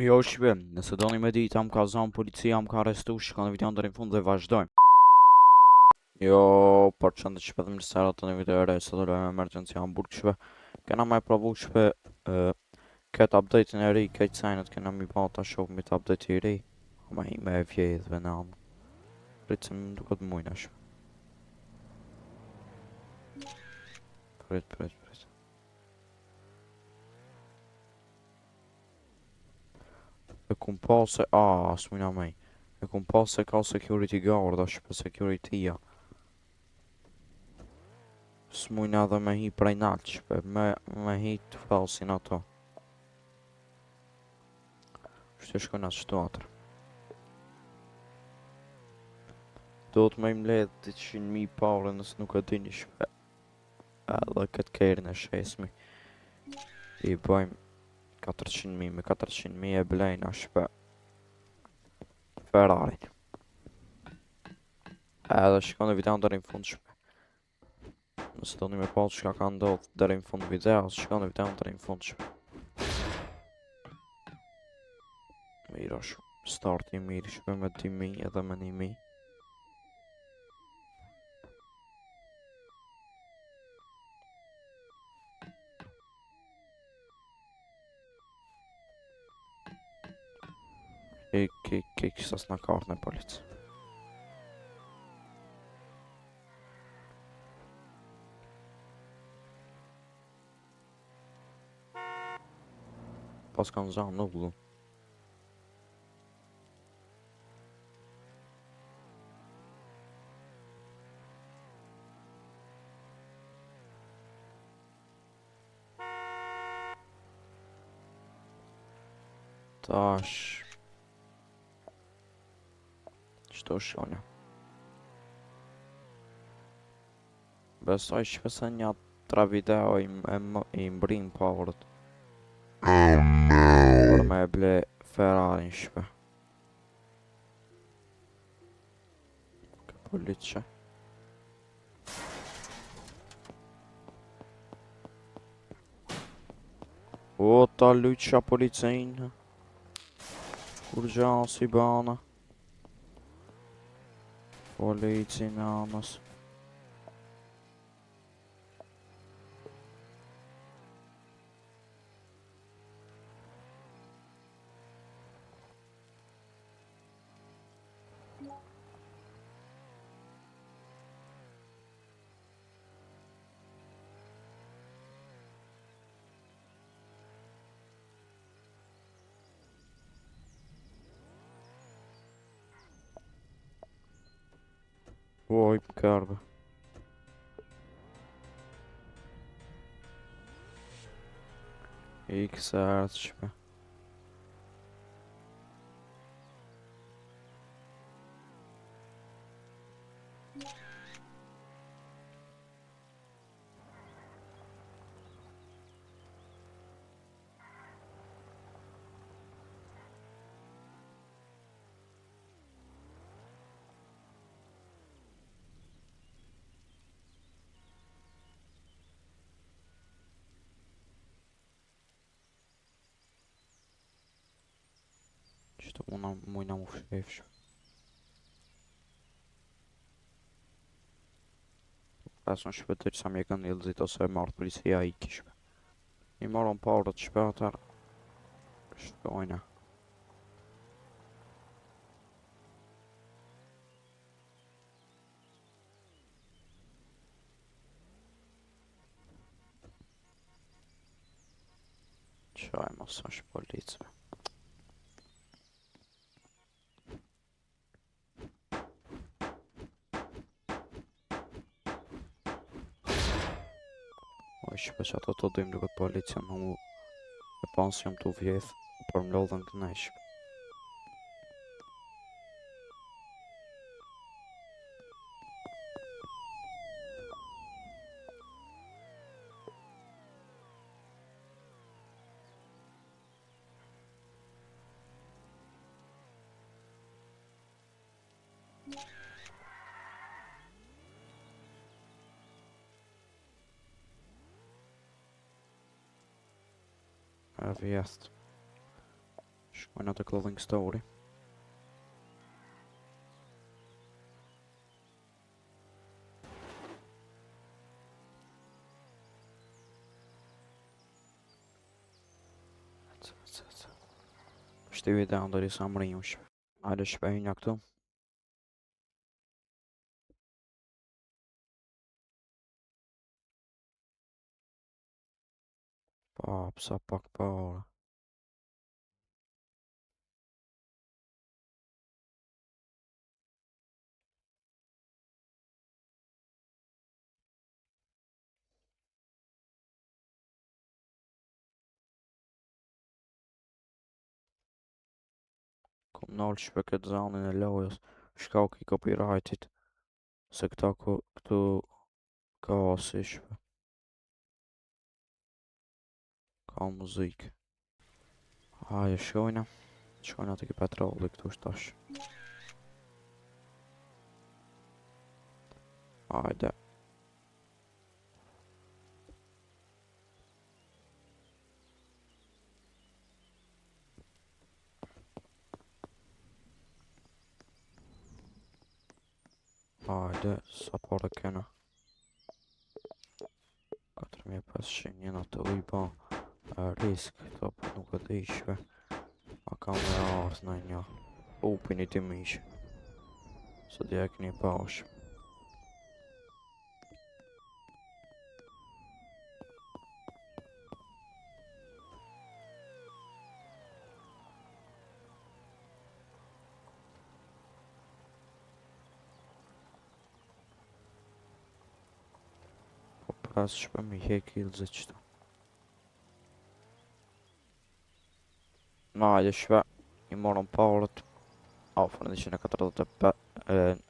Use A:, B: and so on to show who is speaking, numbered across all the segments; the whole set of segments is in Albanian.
A: Jo, shqipim, nëse doni me ditë am ka zonë policia, am ka arrestu, shikoni videon deri në fund dhe vazhdojmë. Jo, por që ndë shqipet më sera të një video e re, së të lojmë emergency Hamburg shpe. Kena me provu shpe këtë update-in e ri, këtë sajnët kena mi pa ta shok mi të update i ri. Ama i me e vjedhve në amë. Pritë se më duket mujna shpe. Prit. E kum pa se, s'mujna mej. E kum pa se ka security guard, a shpe security-ja. S'mujna edhe me hi prej nalë shpe, me hi të falsin ato. Shte shkojnë atë shtuatër. Do të me im ledhë 200.000 paure nësë nuk e dini shpe. Edhe këtë kejrin e shesmi. I bëjmë 400.000 me 400.000 e blejna shpe. Ferrari. Edhe shikoni videon deri në fund shpe. Nëse doni me pa çka ka ndodhur deri në fund video, shikoni videon deri në fund shpe. Mira shumë. Starti mirë shpe me 2.000 edhe me 1.000. Kik, sa s'na kartë në policë. Pas kanë zanë nuk du. Tash. Qëto shonja. Besoj shpese një 3 video i mbrin powerët. Por me ble Ferrari shpe. Ka policja. O, ta lyqa policejnë. Kur gjanë si bana. Polici në anës. Oj, karbe. I kësa artë shpe. Qëto mujna mu shef shpe. Pasën shpe të që sa mje kënë ilëzit ose e marrë policia i kishpe. I marrën parët shpe atër. Shkojna. Qaj mos është policëve. Oj, shpe që ato të dojmë duket policia në mu e panë jam të vjedh, por më lodhën kënej shpe. E vjedh. Shkojnë atë clothing store. Shti vite ndër i sa më rinjush. Hajde shpejnja këtu. Pa, psa pak pa ora. Kom nalë shpe këtë zanin e lojës. Shkak i copyrightit. Se këtu ka si shpe. Ka muzikë. Hajde shkojna. Shkojna të ki petrolli këtu shtash. Hajde. Hajde, sa pare kena. 4500 jena të lipa. Risk, këto për nuk e të ishve. A kam e ardhë në një. Upin I ti mishë. Së djek një pash. Po pras shpe mi hek ilëzit qëta. Na, hajde shpe. I morëm parët. Ofrën 145.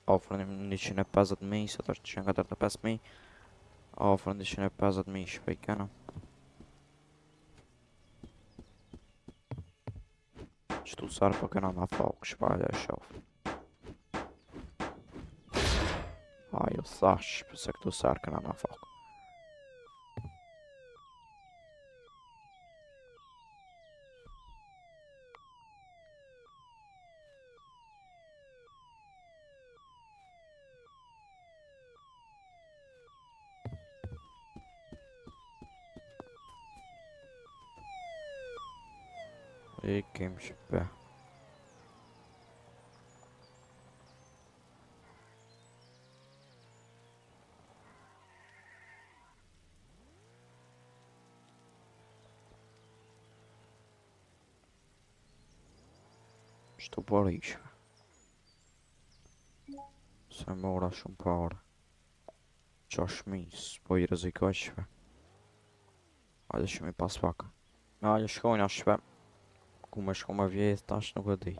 A: Ofrën 150.000, se të është 145.000. Ofrën 150.000 shpe I kena. Qëtu sarë po kena na fok, shpajde e shof. Ajo thash, pëse këtu sarë kena na fok. Ikim shpe. Shtu për ishve. Se mora shumë parë. 6.000, po I rezikoj shpe. Hajde shumë I pas pak. Hajde shkojna shpe. Ku me shko me vjetë tash nuk e di.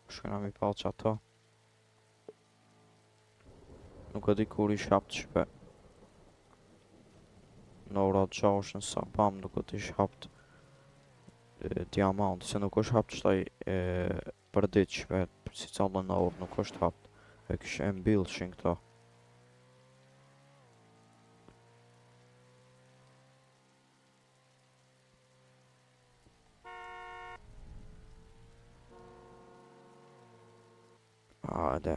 A: Shkojna mi pa që ato. Nuk e di kur I shapt shpe. Në ora 6 në sa pam nuk e ti shapt diamant, se nuk është hapt shtaj për ditë shpe, si callën në orë nuk është hapt. E kështë e mbilshin këto. Hajde.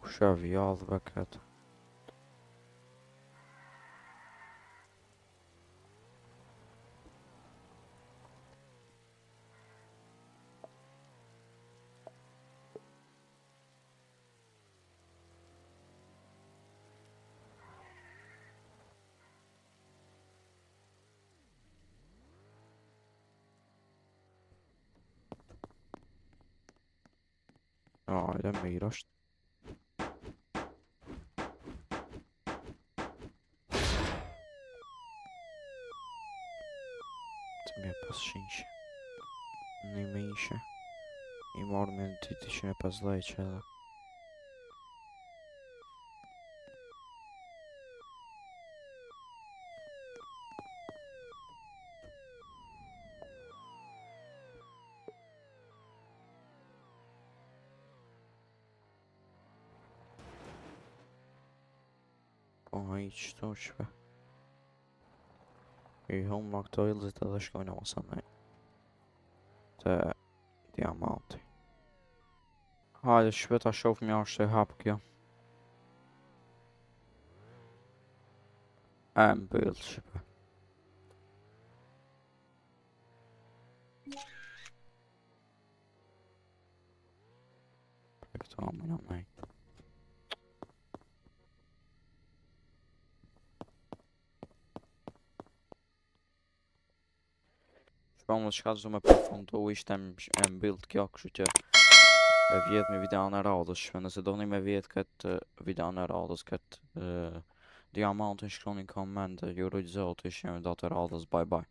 A: Kusha vjallëve këtë. Hajde, mirë është. Të mje pas shinqë. Një me ishe. I marrë me në titi që në pas lejqë edhe. hiq këtu shpe. I hum nga këto ilëzit edhe shkojnë masanaj. Te diamanti. Hajde shpe ta shof mja është e hap kjo. E mbyll shpe. Për këto amëna nej. Shpa më shka të me përfundu ishte e mbyll kjo, kështu që e vjet me videon e radhës shpe. Nëse doni me vjet këtë videon e radhës, këtë diamantin shkroni në koment, ju rujt zoti, ishim datë e radhës, bye bye.